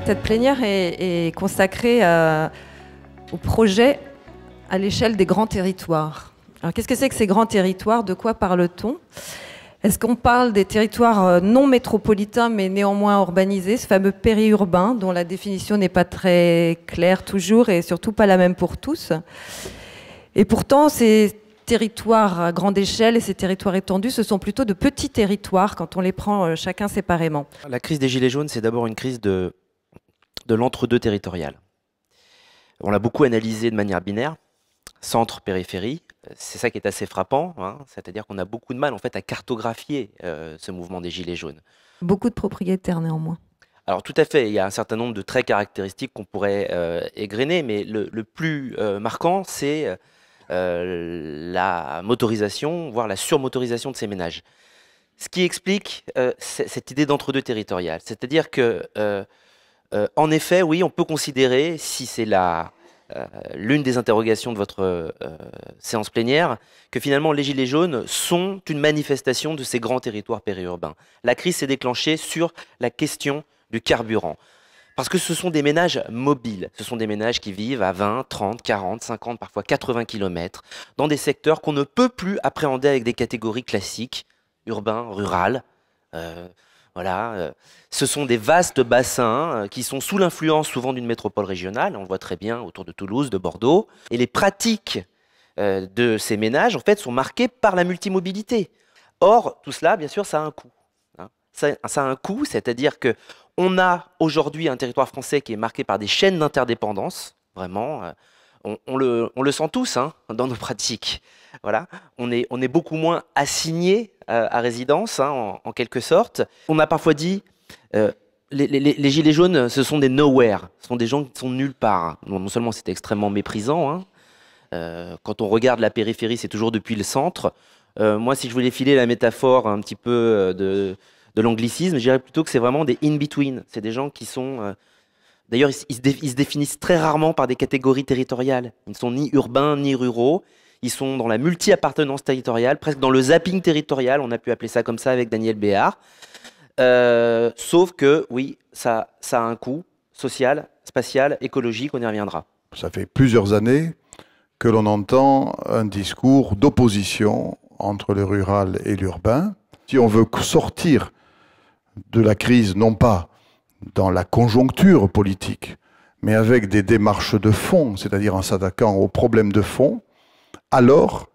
Cette plénière est consacrée au projet à l'échelle des grands territoires. Alors, qu'est-ce que c'est que ces grands territoires? De quoi parle-t-on? Est-ce qu'on parle des territoires non métropolitains mais néanmoins urbanisés, ce fameux périurbain dont la définition n'est pas très claire toujours et surtout pas la même pour tous? Et pourtant, ces territoires à grande échelle et ces territoires étendus, ce sont plutôt de petits territoires quand on les prend chacun séparément. La crise des Gilets jaunes, c'est d'abord une crise de l'entre-deux territorial. On l'a beaucoup analysé de manière binaire, centre-périphérie. C'est ça qui est assez frappant, hein. C'est-à-dire qu'on a beaucoup de mal en fait à cartographier ce mouvement des Gilets jaunes. Beaucoup de propriétaires néanmoins. Alors tout à fait, il y a un certain nombre de traits caractéristiques qu'on pourrait égrener, mais le plus marquant, c'est la motorisation, voire la surmotorisation de ces ménages. Ce qui explique cette idée d'entre-deux territorial. C'est-à-dire que, en effet, oui, on peut considérer, si c'est l'une des interrogations de votre séance plénière, que finalement les Gilets jaunes sont une manifestation de ces grands territoires périurbains. La crise s'est déclenchée sur la question du carburant. Parce que ce sont des ménages mobiles, ce sont des ménages qui vivent à 20, 30, 40, 50, parfois 80 km, dans des secteurs qu'on ne peut plus appréhender avec des catégories classiques, urbain, rural. Voilà, ce sont des vastes bassins qui sont sous l'influence souvent d'une métropole régionale, on le voit très bien autour de Toulouse, de Bordeaux. Et les pratiques de ces ménages, en fait, sont marquées par la multimobilité. Or, tout cela, bien sûr, ça a un coût. Hein. Ça a un coût, c'est-à-dire qu'on a aujourd'hui un territoire français qui est marqué par des chaînes d'interdépendance, vraiment. On le sent tous hein, dans nos pratiques. Voilà. On est beaucoup moins assignés à résidence, hein, en quelque sorte. On a parfois dit les Gilets jaunes, ce sont des nowhere, ce sont des gens qui sont nulle part. Non seulement c'est extrêmement méprisant, hein, quand on regarde la périphérie, c'est toujours depuis le centre. Moi, si je voulais filer la métaphore un petit peu de l'anglicisme, je dirais plutôt que c'est vraiment des in-between. C'est des gens qui sont... D'ailleurs, ils se définissent très rarement par des catégories territoriales. Ils ne sont ni urbains ni ruraux. Ils sont dans la multi-appartenance territoriale, presque dans le zapping territorial. On a pu appeler ça comme ça avec Daniel Béard. Sauf que, oui, ça a un coût social, spatial, écologique. On y reviendra. Ça fait plusieurs années que l'on entend un discours d'opposition entre le rural et l'urbain. Si on veut sortir de la crise, non pas dans la conjoncture politique, mais avec des démarches de fond, c'est-à-dire en s'attaquant aux problèmes de fond, alors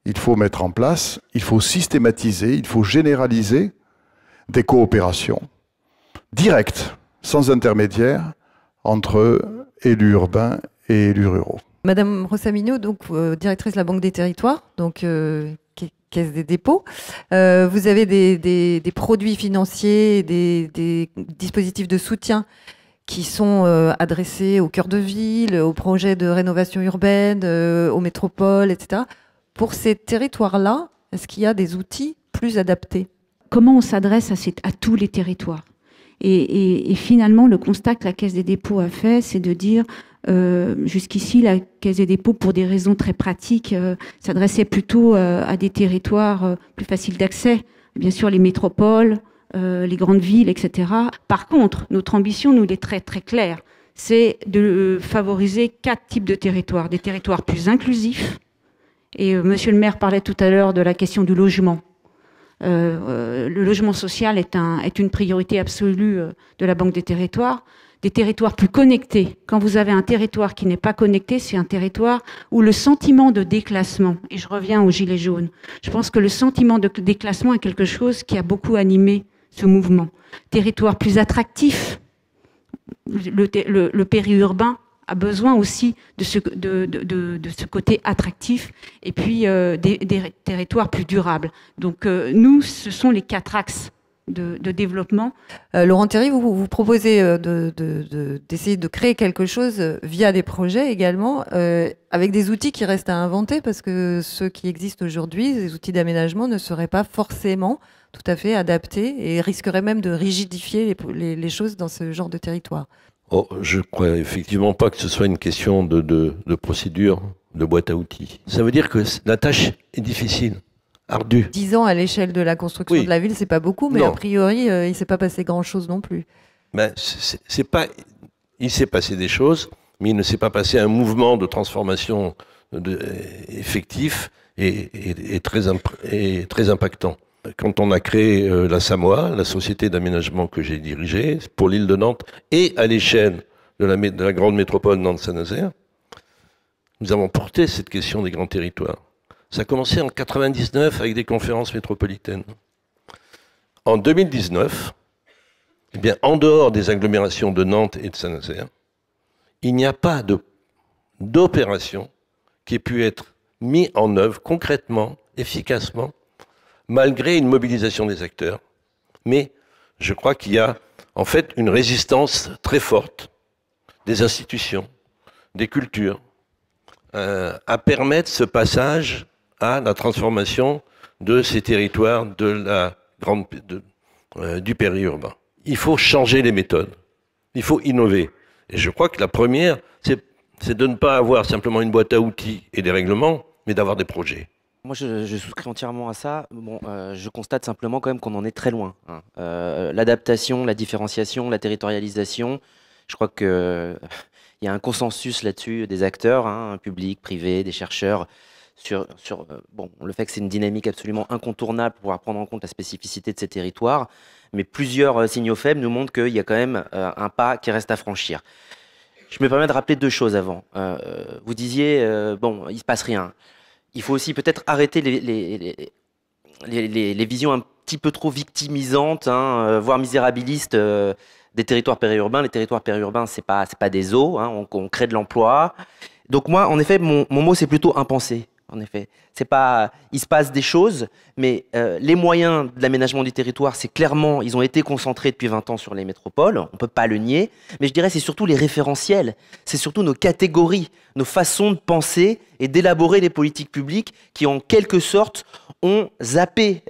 il faut mettre en place, il faut systématiser, il faut généraliser des coopérations directes, sans intermédiaire, entre élus urbains et élus ruraux. Madame Rossamino, donc directrice de la Banque des Territoires, donc Caisse des dépôts. Vous avez des produits financiers, des dispositifs de soutien qui sont adressés au cœur de ville, aux projets de rénovation urbaine, aux métropoles, etc. Pour ces territoires-là, est-ce qu'il y a des outils plus adaptés? Comment on s'adresse à tous les territoires? Et finalement, le constat que la Caisse des dépôts a fait, c'est de dire jusqu'ici, la Caisse des dépôts, pour des raisons très pratiques, s'adressait plutôt à des territoires plus faciles d'accès, bien sûr les métropoles, les grandes villes, etc. Par contre, notre ambition, nous, elle est très très claire, c'est de favoriser 4 types de territoires. Des territoires plus inclusifs, et monsieur le maire parlait tout à l'heure de la question du logement. Le logement social est une priorité absolue de la Banque des Territoires. Des territoires plus connectés. Quand vous avez un territoire qui n'est pas connecté, c'est un territoire où le sentiment de déclassement, et je reviens aux Gilets jaunes, je pense que le sentiment de déclassement est quelque chose qui a beaucoup animé ce mouvement. Territoire plus attractif, le périurbain a besoin aussi de ce côté attractif, et puis des territoires plus durables. Donc nous, ce sont les 4 axes de développement. Laurent Théry, vous proposez d'essayer de créer quelque chose via des projets également, avec des outils qui restent à inventer, parce que ceux qui existent aujourd'hui, les outils d'aménagement, ne seraient pas forcément tout à fait adaptés et risqueraient même de rigidifier les choses dans ce genre de territoire. Oh, je crois effectivement pas que ce soit une question de procédure, de boîte à outils. Ça veut dire que la tâche est difficile. Ardu. 10 ans à l'échelle de la construction de la ville, c'est pas beaucoup, mais non. A priori, il ne s'est pas passé grand-chose non plus. Ben, c'est pas Il s'est passé des choses, mais il ne s'est pas passé un mouvement de transformation effectif et très impactant. Quand on a créé la SAMOA, la société d'aménagement que j'ai dirigée pour l'île de Nantes, et à l'échelle de la grande métropole Nantes-Saint-Nazaire, nous avons porté cette question des grands territoires. Ça a commencé en 1999 avec des conférences métropolitaines. En 2019, eh bien, en dehors des agglomérations de Nantes et de Saint-Nazaire, il n'y a pas d'opération qui ait pu être mise en œuvre concrètement, efficacement, malgré une mobilisation des acteurs. Mais je crois qu'il y a en fait une résistance très forte des institutions, des cultures, à permettre ce passage à la transformation de ces territoires du périurbain. Il faut changer les méthodes, il faut innover. Et je crois que la première, c'est de ne pas avoir simplement une boîte à outils et des règlements, mais d'avoir des projets. Moi, je souscris entièrement à ça. Bon, je constate simplement quand même qu'on en est très loin, hein. L'adaptation, la différenciation, la territorialisation, je crois qu'il y a un consensus là-dessus des acteurs, hein, publics, privés, des chercheurs, bon, le fait que c'est une dynamique absolument incontournable pour pouvoir prendre en compte la spécificité de ces territoires, mais plusieurs signaux faibles nous montrent qu'il y a quand même un pas qui reste à franchir. Je me permets de rappeler deux choses avant. Vous disiez, bon, il ne se passe rien. Il faut aussi peut-être arrêter les visions un petit peu trop victimisantes, hein, voire misérabilistes des territoires périurbains. Les territoires périurbains, c'est pas des zoos, hein, on crée de l'emploi. Donc moi, en effet, mon mot, c'est plutôt impensé. En effet, c'est pas, il se passe des choses, mais les moyens de l'aménagement du territoire, c'est clairement, ils ont été concentrés depuis 20 ans sur les métropoles, on peut pas le nier, mais je dirais c'est surtout les référentiels, c'est surtout nos catégories, nos façons de penser et d'élaborer les politiques publiques qui, en quelque sorte, ont zappé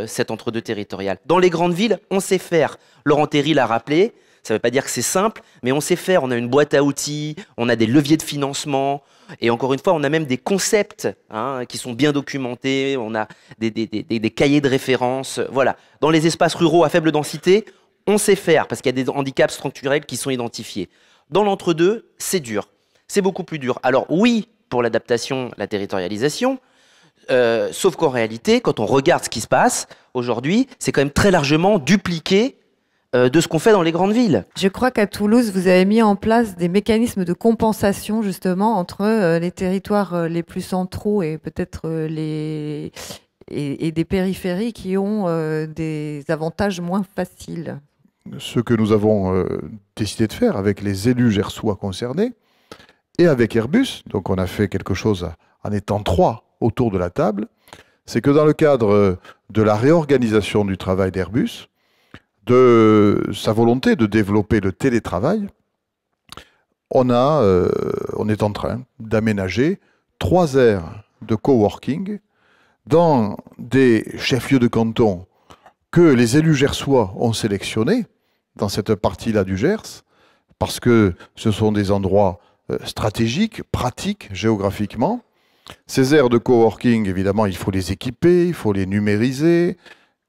cet entre-deux territorial. Dans les grandes villes, on sait faire. Laurent Théry l'a rappelé, ça ne veut pas dire que c'est simple, mais on sait faire. On a une boîte à outils, on a des leviers de financement, et encore une fois, on a même des concepts, hein, qui sont bien documentés, on a des cahiers de référence. Voilà. Dans les espaces ruraux à faible densité, on sait faire, parce qu'il y a des handicaps structurels qui sont identifiés. Dans l'entre-deux, c'est dur. C'est beaucoup plus dur. Alors oui, pour l'adaptation, la territorialisation, sauf qu'en réalité, quand on regarde ce qui se passe aujourd'hui, c'est quand même très largement dupliqué de ce qu'on fait dans les grandes villes. Je crois qu'à Toulouse, vous avez mis en place des mécanismes de compensation justement entre les territoires les plus centraux et peut-être et des périphéries qui ont des avantages moins faciles. Ce que nous avons décidé de faire avec les élus gersois concernés et avec Airbus, donc on a fait quelque chose en étant 3 autour de la table, c'est que dans le cadre de la réorganisation du travail d'Airbus, de sa volonté de développer le télétravail, on est en train d'aménager 3 aires de coworking dans des chefs-lieux de canton que les élus gersois ont sélectionnés dans cette partie-là du Gers, parce que ce sont des endroits stratégiques, pratiques géographiquement. Ces aires de coworking, évidemment, il faut les équiper, il faut les numériser.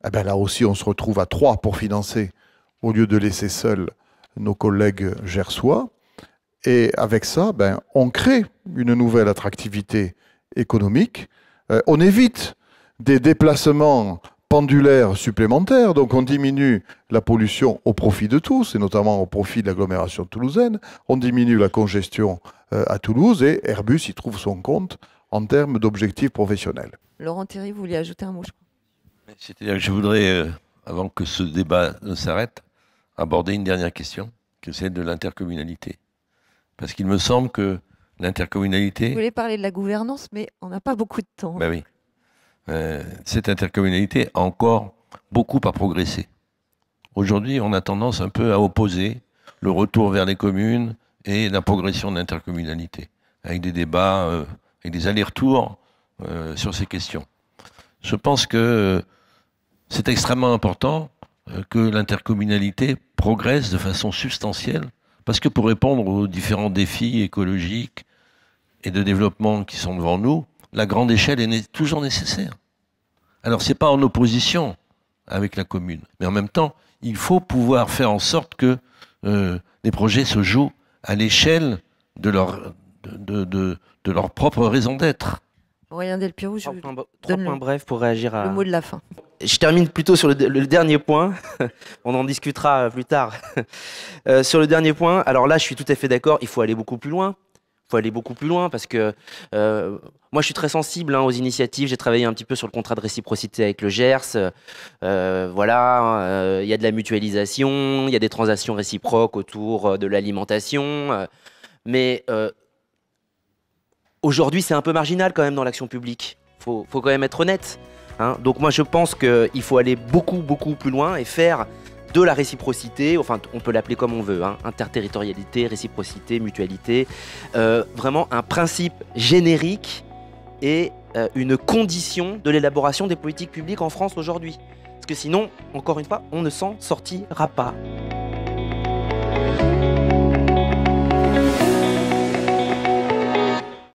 Eh bien, là aussi, on se retrouve à 3 pour financer, au lieu de laisser seuls nos collègues gersois. Et avec ça, ben, on crée une nouvelle attractivité économique. On évite des déplacements pendulaires supplémentaires, donc on diminue la pollution au profit de tous, et notamment au profit de l'agglomération toulousaine. On diminue la congestion à Toulouse, et Airbus y trouve son compte en termes d'objectifs professionnels. Laurent Théry, vous vouliez ajouter un mot, je crois. C'est-à-dire que je voudrais, avant que ce débat ne s'arrête, aborder une dernière question, qui est celle de l'intercommunalité. Parce qu'il me semble que l'intercommunalité... Vous voulez parler de la gouvernance, mais on n'a pas beaucoup de temps. Ben oui. Cette intercommunalité a encore beaucoup à progresser. Aujourd'hui, on a tendance un peu à opposer le retour vers les communes et la progression de l'intercommunalité, avec des débats, avec des allers-retours sur ces questions. Je pense que c'est extrêmement important que l'intercommunalité progresse de façon substantielle, parce que pour répondre aux différents défis écologiques et de développement qui sont devant nous, la grande échelle est toujours nécessaire. Alors, ce n'est pas en opposition avec la commune, mais en même temps, il faut pouvoir faire en sorte que les projets se jouent à l'échelle de leur propre raison d'être. Aurélien Delpirou, je vous Trois donne points brefs pour réagir à... le mot de la fin. Je termine plutôt sur le dernier point. On en discutera plus tard. Sur le dernier point, alors là, je suis tout à fait d'accord. Il faut aller beaucoup plus loin. Il faut aller beaucoup plus loin parce que moi, je suis très sensible aux initiatives. J'ai travaillé un petit peu sur le contrat de réciprocité avec le Gers. Voilà, il y a de la mutualisation, il y a des transactions réciproques autour de l'alimentation. Mais aujourd'hui, c'est un peu marginal quand même dans l'action publique. Faut quand même être honnête. Hein. Donc moi, je pense qu'il faut aller beaucoup plus loin et faire de la réciprocité, enfin on peut l'appeler comme on veut, hein, interterritorialité, réciprocité, mutualité, vraiment un principe générique et une condition de l'élaboration des politiques publiques en France aujourd'hui. Parce que sinon, encore une fois, on ne s'en sortira pas.